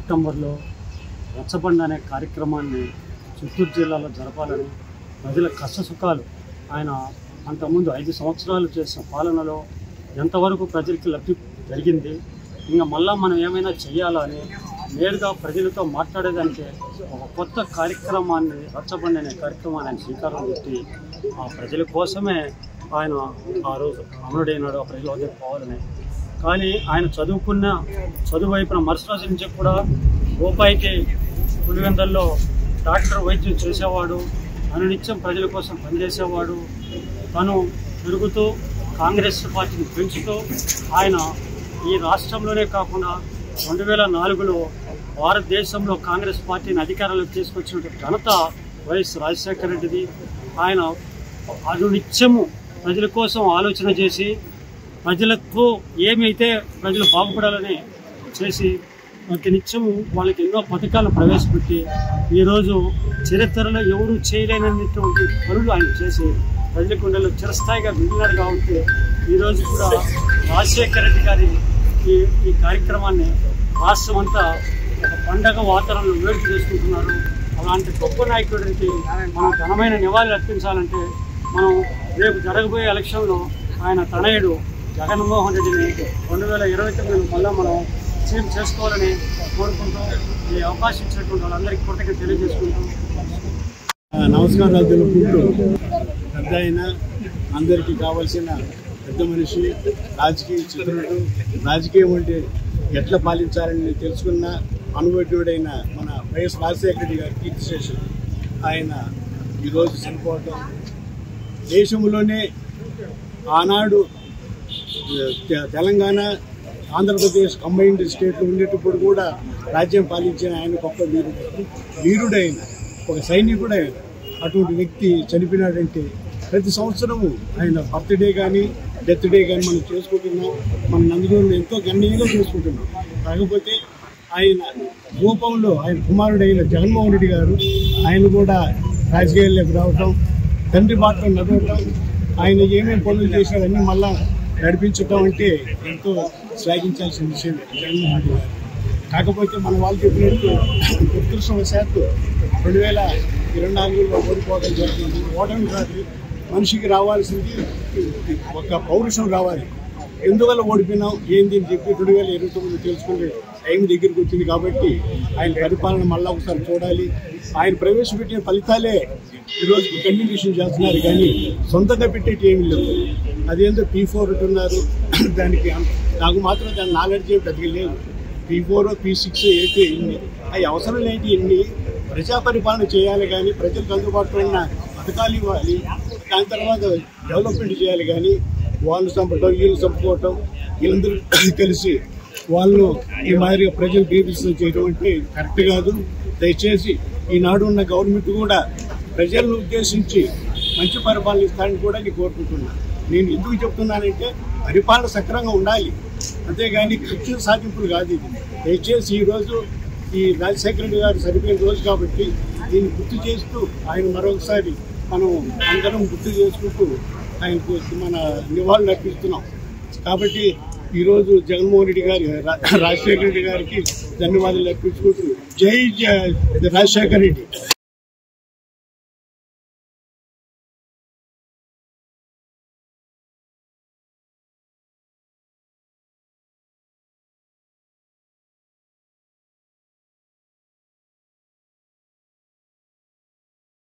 సెప్టెంబర్లో రచ్చబండ అనే కార్యక్రమాన్ని చిత్తూరు జిల్లాలో జరపాలని ప్రజల కష్టసుఖాలు ఆయన అంతకుముందు 5 సంవత్సరాలు చేసిన పాలనలో ఎంతవరకు ప్రజలకి లబ్ధి జరిగింది, ఇంకా మళ్ళా మనం ఏమైనా చేయాలా అని నేరుగా ప్రజలతో మాట్లాడేదానికి ఒక కొత్త కార్యక్రమాన్ని రచ్చబండ అనే కార్యక్రమాన్ని ఆయన శ్రీకారం చుట్టి ఆ ప్రజల కోసమే ఆయన ఆ రోజు అమరుడైనాడు, ఆ ప్రజల వద్దకు పోవాలని. కానీ ఆయన చదువు వైపున మరుసటి నుంచి కూడా రూపాయికి పులివెందల్లో డాక్టర్ వైద్యం చేసేవాడు, అనునిత్యం ప్రజల కోసం పనిచేసేవాడు. తను పెరుగుతూ కాంగ్రెస్ పార్టీని పెంచుతూ ఆయన ఈ రాష్ట్రంలోనే కాకుండా 2004లో భారతదేశంలో కాంగ్రెస్ పార్టీని అధికారంలోకి తీసుకొచ్చిన ఘనత వైఎస్ రాజశేఖర రెడ్డిది. ఆయన అనునిత్యము ప్రజల కోసం ఆలోచన చేసి ప్రజలతో ఏమైతే ప్రజలు బాగుపడాలని చేసి ప్రతి నిత్యము వాళ్ళకి ఎన్నో పథకాలు ప్రవేశపెట్టి ఈరోజు చరిత్రలో ఎవరూ చేయలేనటువంటి పనులు ఆయన చేసి ప్రజల గుండెల్లో చిరస్థాయిగా మిగిలినారు. కాబట్టి ఈరోజు కూడా రాజశేఖర రెడ్డి గారి ఈ కార్యక్రమాన్ని రాష్ట్రం అంతా ఒక పండగ వాతావరణంలో వేడుక చేసుకుంటున్నారు. అలాంటి గొప్ప నాయకుడికి మనం ఘనమైన నివాళులు అర్పించాలంటే మనం రేపు జరగబోయే ఎలక్షన్లో ఆయన తనయుడు జగన్మోహన్ రెడ్డిని 2029 మళ్ళీ మనం సీఎం చేసుకోవాలని కోరుకుంటూ ఈ అవకాశం ఇచ్చినటువంటి వాళ్ళందరికీ కృతజ్ఞతలు తెలియజేసుకుంటాం. నమస్కారాలు తెలుపుకుంటూ పెద్ద అయిన అందరికీ కావాల్సిన పెద్ద మనిషి, రాజకీయ చిత్రుడు, రాజకీయం అంటే ఎట్లా పాలించాలని తెలుసుకున్న అనుభవజ్ఞుడైన మన వైఎస్ రాజశేఖర రెడ్డి గారి కీర్తిశేషులు ఆయన ఈరోజు చనిపోవటం దేశంలోనే ఆనాడు తెలంగాణ ఆంధ్రప్రదేశ్ కంబైన్డ్ స్టేట్లో ఉండేటప్పుడు కూడా రాజ్యం పాలించిన ఆయన గొప్ప వీరుడైన ఒక సైనికుడైన అటువంటి వ్యక్తి చనిపోయినాడంటే ప్రతి సంవత్సరము ఆయన బర్త్డే కానీ డెత్ డే కానీ మనం చేసుకుంటున్నాం. మన నందిగూరులో ఎంతో గణనీయంగా చేసుకుంటున్నాం. కాకపోతే ఆయన రూపంలో ఆయన కుమారుడైన జగన్మోహన్ రెడ్డి గారు ఆయన కూడా రాజకీయాల్లోకి రావటం, తండ్రి బాటలో నడవటం, ఆయన ఏమేమి పనులు చేశారన్నీ మళ్ళా నడిపించటం అంటే ఎంతో శ్లాఘించాల్సిన విషయం జగన్మోహన్ రెడ్డి గారు. కాకపోతే మన వాళ్ళు చెప్పినట్టు దురదృష్టవశాత్తు 2024లో ఓడిపోవడం జరిగింది. ఓటమి కాదు, మనిషికి రావాల్సింది ఒక పౌరుషం రావాలి. ఎందువల్ల ఓడిపోయినాం ఏంది అని చెప్పి 2029 తెలుసుకునే టైం దగ్గరికి వచ్చింది. కాబట్టి ఆయన పరిపాలన మళ్ళీ ఒకసారి చూడాలి. ఆయన ప్రవేశపెట్టిన ఫలితాలే ఈరోజు కంటిన్యూషన్ చేస్తున్నారు, కానీ సొంతంగా పెట్టేటి ఏమి లేవు. అదేందో P4 అంటున్నారు, దానికి నాకు మాత్రం దాని నాలెడ్జ్ ఏమి పెద్దగా లేదు. P4 P6 ఏంటి ఇన్ని అవి అవసరం లేని ఇన్ని ప్రజా పరిపాలన చేయాలి, కానీ ప్రజలకు అందుబాటులో ఉన్న పథకాలు ఇవ్వాలి, దాని తర్వాత డెవలప్మెంట్ చేయాలి. కానీ వాళ్ళు చంపటం, వీళ్ళు చంపుకోవటం, వీళ్ళందరూ కలిసి వాళ్ళు ఈ మాదిరిగా ప్రజలు బీభత్సం చేయడం అంటే కరెక్ట్ కాదు. దయచేసి ఈనాడు ఉన్న గవర్నమెంట్ కూడా ప్రజలను ఉద్దేశించి మంచి పరిపాలన ఇస్తారని కూడా నేను కోరుకుంటున్నాను. నేను ఎందుకు చెప్తున్నానంటే పరిపాలన సక్రమంగా ఉండాలి, అంతేగాని కక్ష సాధింపులు కాదు ఇది. దయచేసి ఈరోజు ఈ రాజశేఖర రెడ్డి గారు సరిపోయిన రోజు కాబట్టి దీన్ని గుర్తు చేస్తూ ఆయన మరొకసారి మనం అందరం గుర్తు చేసుకుంటూ ఆయనకు మన నివాళులు అర్పిస్తున్నాం. కాబట్టి ఈరోజు జగన్మోహన్ రెడ్డి గారి రాజశేఖర రెడ్డి గారికి ధన్యవాదాలు అర్పించుకుంటూ జై రాజశేఖర రెడ్డి.